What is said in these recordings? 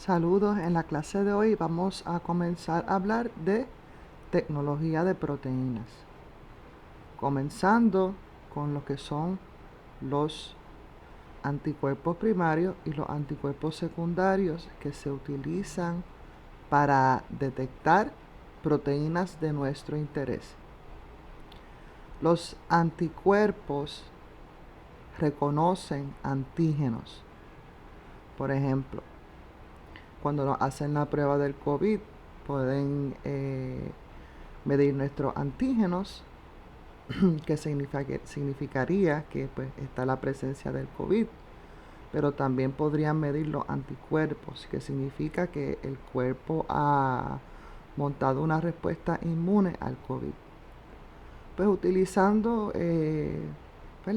Saludos, en la clase de hoy vamos a comenzar a hablar de tecnología de proteínas, comenzando con lo que son los anticuerpos primarios y los anticuerpos secundarios que se utilizan para detectar proteínas de nuestro interés. Los anticuerpos reconocen antígenos. Por ejemplo, cuando nos hacen la prueba del COVID, pueden medir nuestros antígenos, que significaría que pues, está la presencia del COVID, pero también podrían medir los anticuerpos, que significa que el cuerpo ha montado una respuesta inmune al COVID. Pues utilizando pues,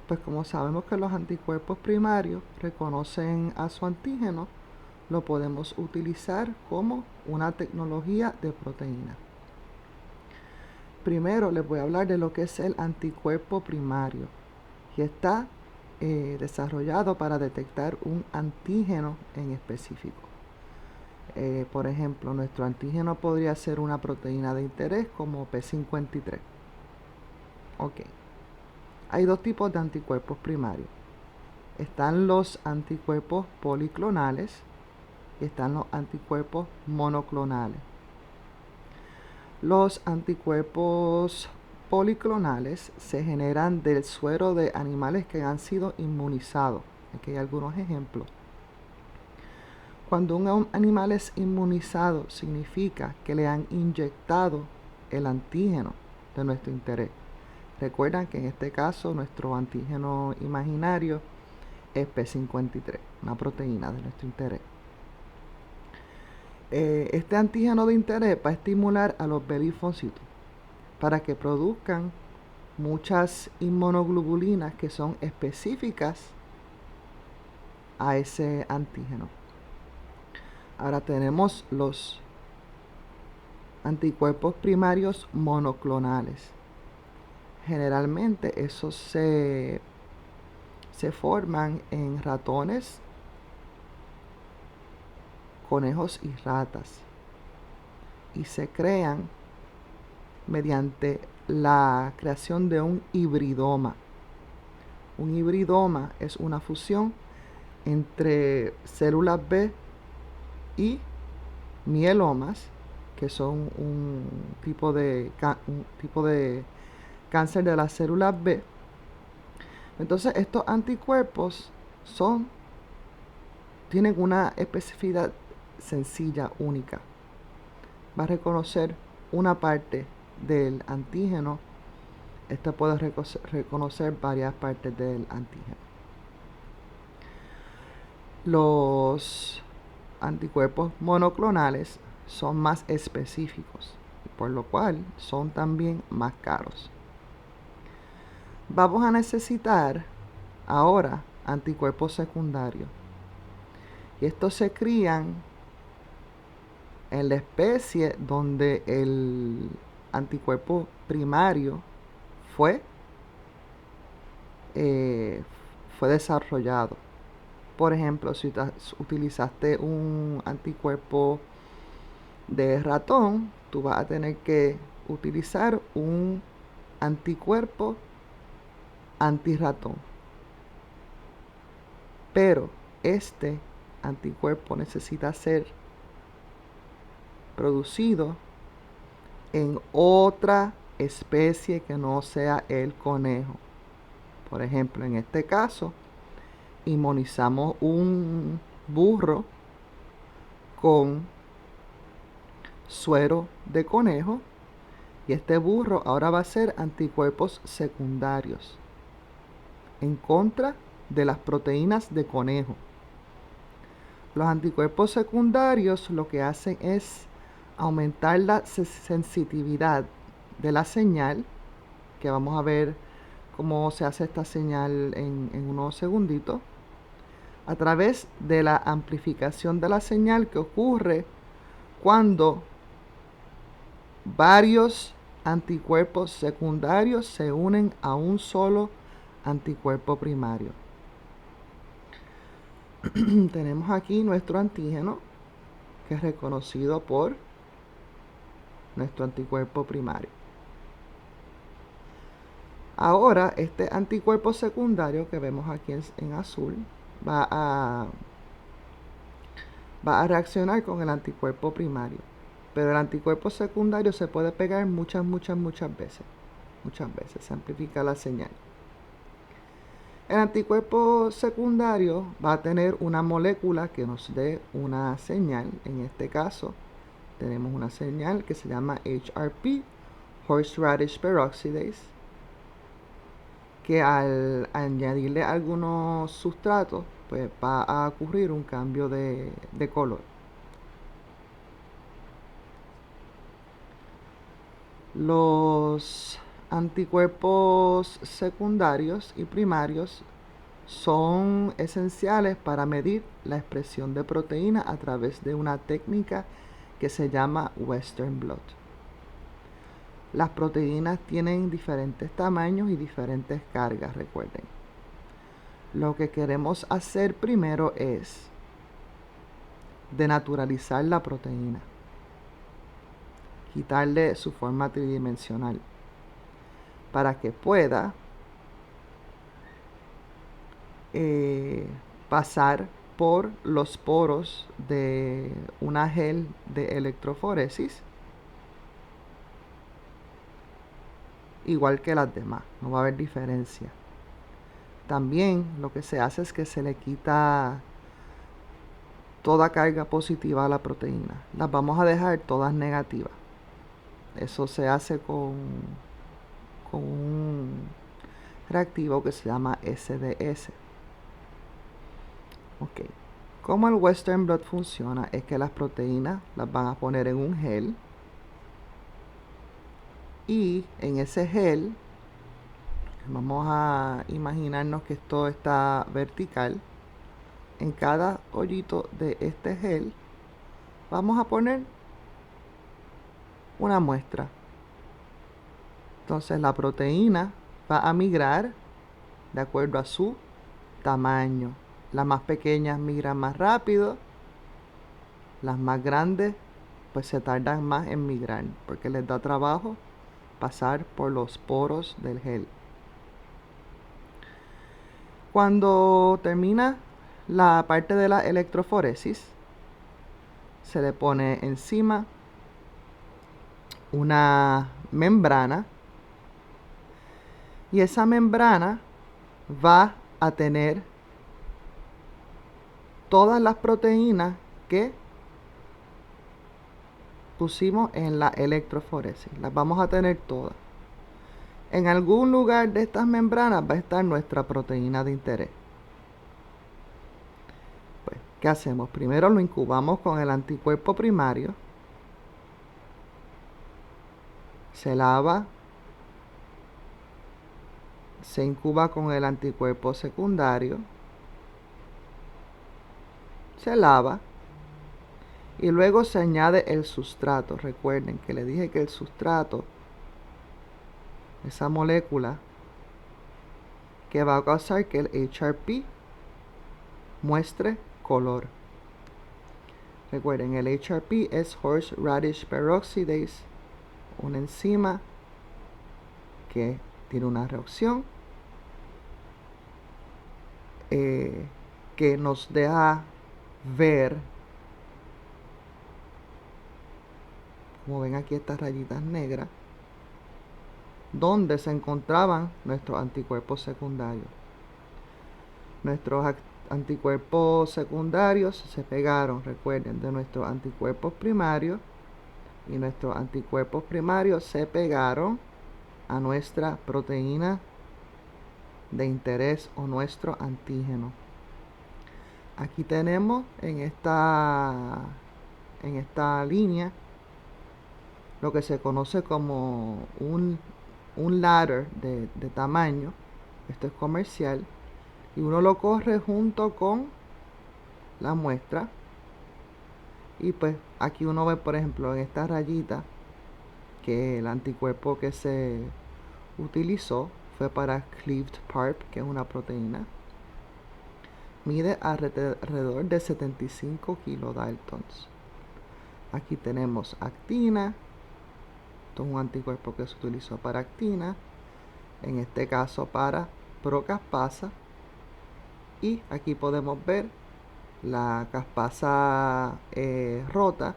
pues como sabemos que los anticuerpos primarios reconocen a su antígeno, lo podemos utilizar como una tecnología de proteína. Primero les voy a hablar de lo que es el anticuerpo primario, y está desarrollado para detectar un antígeno en específico. Por ejemplo, nuestro antígeno podría ser una proteína de interés como P53. Ok. Hay dos tipos de anticuerpos primarios. Están los anticuerpos policlonales y están los anticuerpos monoclonales. Los anticuerpos policlonales se generan del suero de animales que han sido inmunizados. Aquí hay algunos ejemplos. Cuando un animal es inmunizado, significa que le han inyectado el antígeno de nuestro interés. Recuerdan que en este caso nuestro antígeno imaginario es P53, una proteína de nuestro interés. Este antígeno de interés va a estimular a los B linfocitos para que produzcan muchas inmunoglobulinas que son específicas a ese antígeno. Ahora tenemos los anticuerpos primarios monoclonales. Generalmente esos se forman en ratones, conejos y ratas, y se crean mediante la creación de un hibridoma. Un hibridoma es una fusión entre células B y mielomas, que son un tipo de cáncer de las células B. Entonces estos anticuerpos tienen una especificidad sencilla, única. Va a reconocer una parte del antígeno. Este puede reconocer varias partes del antígeno. Los anticuerpos monoclonales son más específicos, por lo cual son también más caros. Vamos a necesitar ahora anticuerpos secundarios, y estos se crían en la especie donde el anticuerpo primario fue desarrollado. Por ejemplo, si utilizaste un anticuerpo de ratón, tú vas a tener que utilizar un anticuerpo antirratón. Pero este anticuerpo necesita ser producido en otra especie que no sea el conejo. Por ejemplo, en este caso, inmunizamos un burro con suero de conejo, y este burro ahora va a hacer anticuerpos secundarios en contra de las proteínas de conejo. Los anticuerpos secundarios lo que hacen es aumentar la sensitividad de la señal, que vamos a ver cómo se hace esta señal en unos segunditos, a través de la amplificación de la señal que ocurre cuando varios anticuerpos secundarios se unen a un solo anticuerpo primario. Tenemos aquí nuestro antígeno, que es reconocido por nuestro anticuerpo primario. Ahora, este anticuerpo secundario que vemos aquí en azul va a reaccionar con el anticuerpo primario. Pero el anticuerpo secundario se puede pegar muchas veces. Muchas veces se amplifica la señal. El anticuerpo secundario va a tener una molécula que nos dé una señal. En este caso, tenemos una señal que se llama HRP, Horseradish Peroxidase, que al añadirle algunos sustratos, pues va a ocurrir un cambio de color. Los anticuerpos secundarios y primarios son esenciales para medir la expresión de proteína a través de una técnica que se llama Western blot. Las proteínas tienen diferentes tamaños y diferentes cargas, recuerden. Lo que queremos hacer primero es denaturalizar la proteína, quitarle su forma tridimensional, para que pueda pasar por los poros de una gel de electroforesis, igual que las demás, no va a haber diferencia. También lo que se hace es que se le quita toda carga positiva a la proteína. Las vamos a dejar todas negativas. Eso se hace con un reactivo que se llama SDS. Ok. Cómo el Western blot funciona es que las proteínas las van a poner en un gel, y en ese gel vamos a imaginarnos que esto está vertical. En cada hoyito de este gel vamos a poner una muestra. Entonces la proteína va a migrar de acuerdo a su tamaño. Las más pequeñas migran más rápido, las más grandes pues se tardan más en migrar porque les da trabajo pasar por los poros del gel. Cuando termina la parte de la electroforesis, se le pone encima una membrana, y esa membrana va a tener todas las proteínas que pusimos en la electroforesis. Las vamos a tener todas. En algún lugar de estas membranas va a estar nuestra proteína de interés. Pues, ¿qué hacemos? Primero lo incubamos con el anticuerpo primario. Se lava. Se incuba con el anticuerpo secundario. Se lava. Y luego se añade el sustrato. Recuerden que le dije que el sustrato, esa molécula que va a causar que el HRP muestre color. Recuerden, el HRP es Horseradish Peroxidase, una enzima que tiene una reacción que nos deja ver, como ven aquí estas rayitas negras, donde se encontraban nuestros anticuerpos secundarios. Nuestros anticuerpos secundarios se pegaron, recuerden, de nuestros anticuerpos primarios, y nuestros anticuerpos primarios se pegaron a nuestra proteína de interés o nuestro antígeno. Aquí tenemos en esta línea lo que se conoce como un ladder de tamaño. Esto es comercial, y uno lo corre junto con la muestra, y pues aquí uno ve, por ejemplo, en esta rayita que el anticuerpo que se utilizó fue para cleaved PARP, que es una proteína. Mide alrededor de 75 kilodaltons. Aquí tenemos actina. Esto es un anticuerpo que se utilizó para actina, en este caso para procaspasa. Y aquí podemos ver la caspasa rota,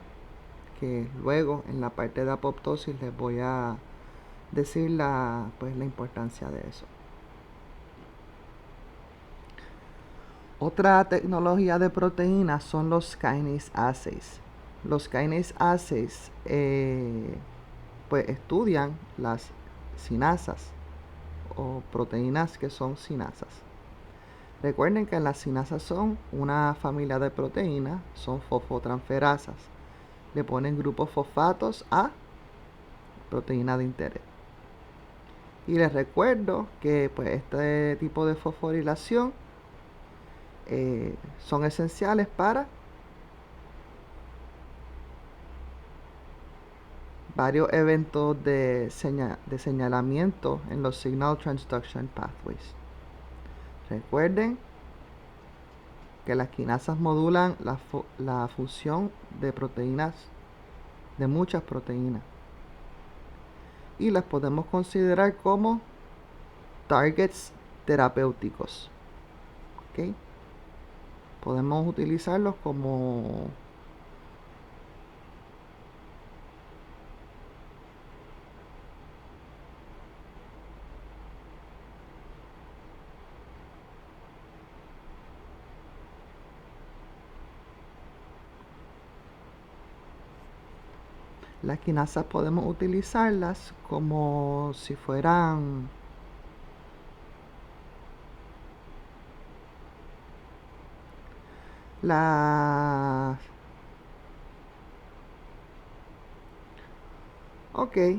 que luego en la parte de apoptosis les voy a decir la importancia de eso. Otra tecnología de proteínas son los kinase assays. Los kinase assays estudian las sinasas o proteínas que son sinasas. Recuerden que las sinasas son una familia de proteínas, son fosfotransferasas. Le ponen grupos fosfatos a proteína de interés. Y les recuerdo que este tipo de fosforilación son esenciales para varios eventos de señalamiento en los Signal Transduction Pathways. Recuerden que las quinasas modulan la función de proteínas, de muchas proteínas, y las podemos considerar como targets terapéuticos. ¿Okay? Podemos utilizarlos como las quinasas podemos utilizarlas como si fueran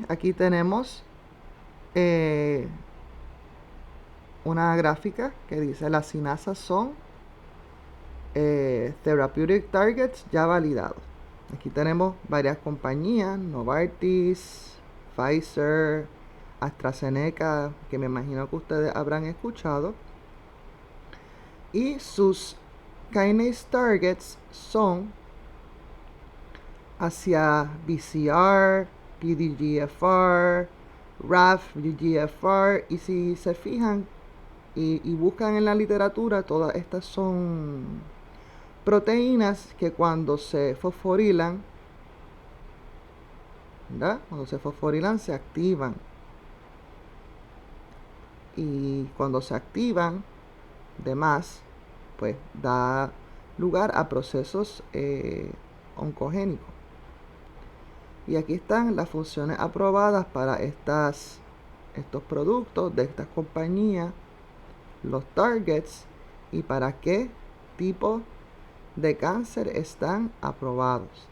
aquí tenemos una gráfica que dice las quinasas son therapeutic targets ya validados. Aquí tenemos varias compañías, Novartis, Pfizer, AstraZeneca, que me imagino que ustedes habrán escuchado. Y sus kinase targets son hacia BCR, PDGFR, RAF, VEGFR, y si se fijan y buscan en la literatura, todas estas son proteínas que cuando se fosforilan, ¿verdad? Cuando se fosforilan se activan. Y cuando se activan de más, pues da lugar a procesos oncogénicos. Y aquí están las funciones aprobadas para estos productos de estas compañías, los targets y para qué tipo de cáncer están aprobados.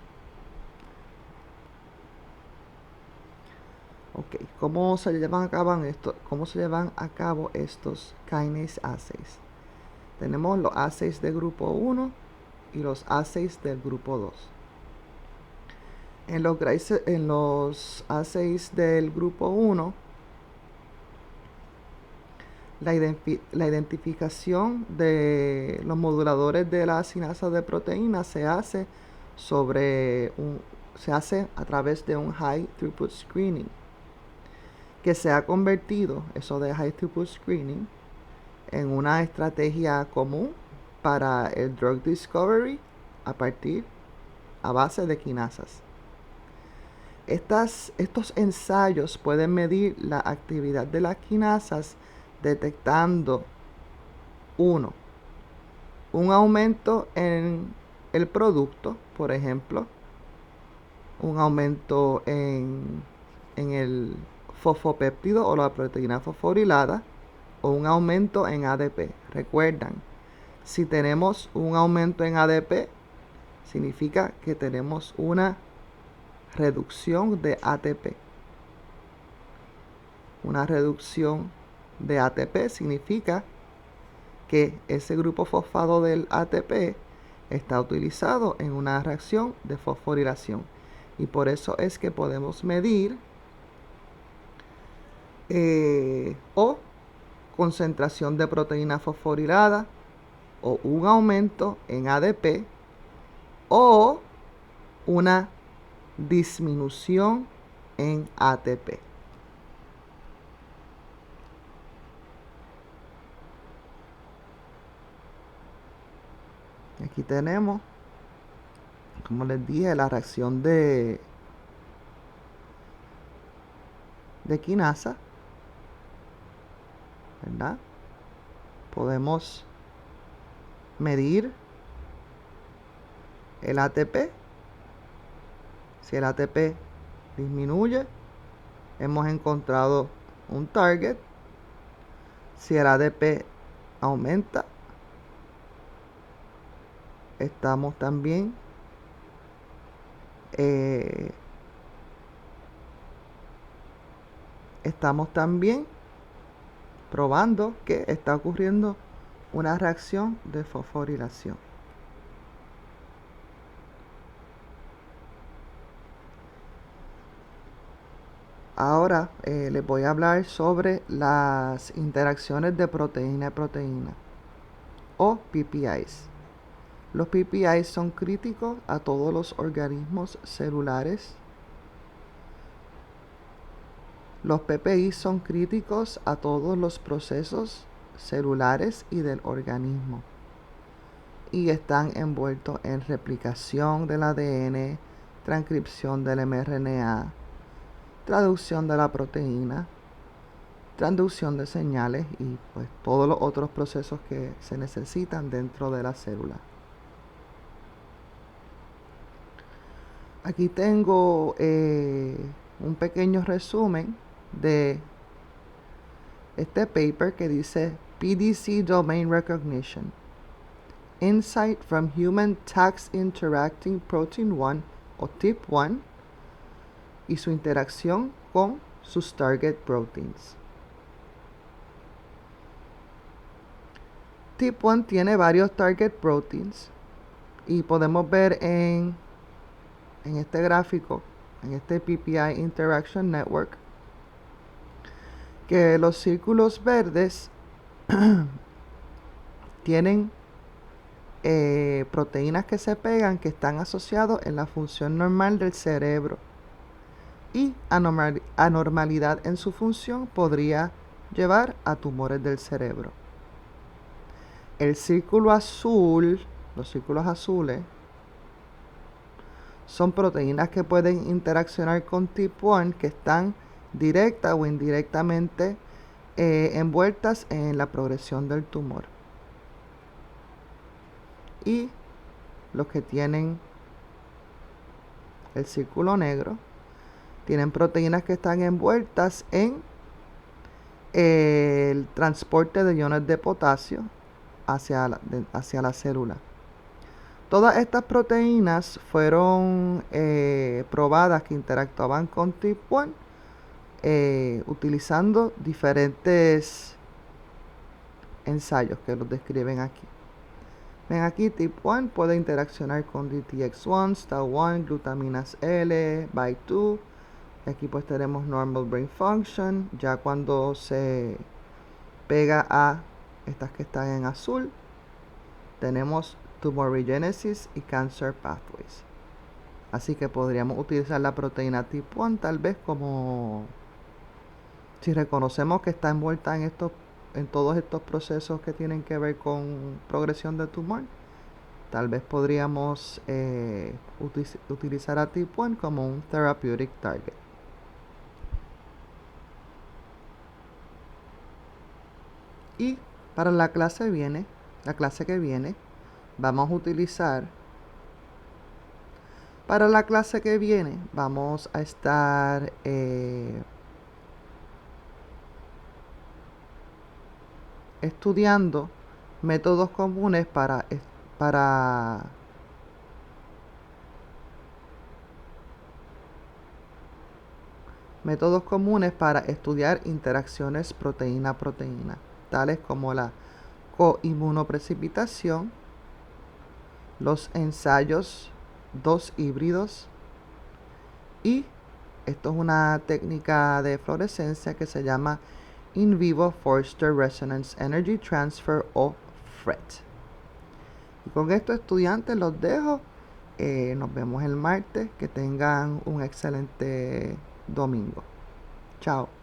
Ok, ¿cómo se llevan a cabo estos kinase assays? Tenemos los assays del grupo 1 y los assays del grupo 2. En los assays del grupo 1, la identificación de los moduladores de la sinasa de proteínas se hace a través de un high throughput screening, que se ha convertido, eso de high throughput screening, en una estrategia común para el drug discovery a base de quinasas. Estos ensayos pueden medir la actividad de las quinasas detectando un aumento en el producto, por ejemplo, un aumento en el fosfopéptido o la proteína fosforilada, o un aumento en ADP. Recuerdan, si tenemos un aumento en ADP, significa que tenemos una reducción de ATP. Una reducción de ATP significa que ese grupo fosfato del ATP está utilizado en una reacción de fosforilación. Y por eso es que podemos medir o concentración de proteína fosforilada, o un aumento en ADP, o una disminución en ATP. Aquí tenemos, como les dije, la reacción de quinasa, ¿verdad? Podemos medir el ATP. Si el ATP disminuye, hemos encontrado un target. Si el ADP aumenta, estamos también probando que está ocurriendo una reacción de fosforilación. Ahora les voy a hablar sobre las interacciones de proteína a proteína, o PPIs. Los PPIs son críticos a todos los organismos celulares. Los PPI son críticos a todos los procesos celulares y del organismo, y están envueltos en replicación del ADN, transcripción del mRNA, traducción de la proteína, transducción de señales y pues todos los otros procesos que se necesitan dentro de la célula. Aquí tengo un pequeño resumen de este paper que dice PDC Domain Recognition, Insight from Human Tax Interacting Protein 1 o TIP1 y su interacción con sus target proteins. TIP1 tiene varios target proteins y podemos ver en este gráfico, en este PPI Interaction Network, que los círculos verdes tienen proteínas que se pegan, que están asociados en la función normal del cerebro, y anormalidad en su función podría llevar a tumores del cerebro. El círculo azul, los círculos azules, son proteínas que pueden interaccionar con TIP1 que están directa o indirectamente envueltas en la progresión del tumor. Y los que tienen el círculo negro tienen proteínas que están envueltas en el transporte de iones de potasio hacia la célula. Todas estas proteínas fueron probadas que interactuaban con TIP1 utilizando diferentes ensayos que los describen aquí. Ven aquí, TIP1 puede interaccionar con DTX1, STAT1, glutaminas L, BY2. Y aquí pues tenemos normal brain function. Ya cuando se pega a estas que están en azul, tenemos tumorigenesis y cancer pathways. Así que podríamos utilizar la proteína TIP1 tal vez como, si reconocemos que está envuelta en todos estos procesos que tienen que ver con progresión de tumor, tal vez podríamos utilizar a TIP1 como un therapeutic target. Y para la clase que viene, vamos a utilizar, vamos a estar estudiando métodos comunes para estudiar interacciones proteína-proteína, tales como la coinmunoprecipitación, los ensayos 2 híbridos y Esto es una técnica de fluorescencia que se llama In Vivo Forster Resonance Energy Transfer o FRET. Y con esto, estudiantes, los dejo. Nos vemos el martes. Que tengan un excelente domingo. Chao.